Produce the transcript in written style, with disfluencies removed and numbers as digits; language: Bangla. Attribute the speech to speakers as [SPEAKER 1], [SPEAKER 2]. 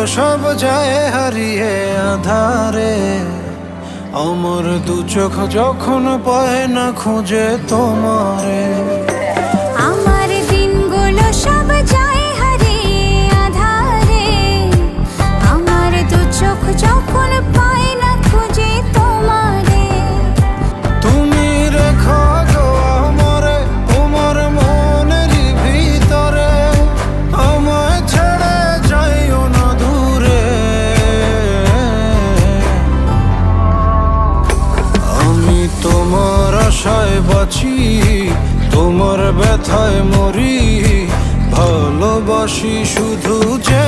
[SPEAKER 1] সব যায় হারিয়ে আধারে। আমার দু চোখ যখন পায় না খুঁজে তোমারে।
[SPEAKER 2] আমার দিনগুলো সব যায় হারিয়ে আঁধারে। আমার দু চোখ যখন পায় না খুঁজে তোমারে।
[SPEAKER 1] তুমি রেখো গো আমারে তোমার মনের ভিতরে, আমায় ছেড়ে যাইও না দূরে। আমি তোমার আশায় বাঁচি, তোমার ব্যথায় মরি, ভালোবাসি শুধু যে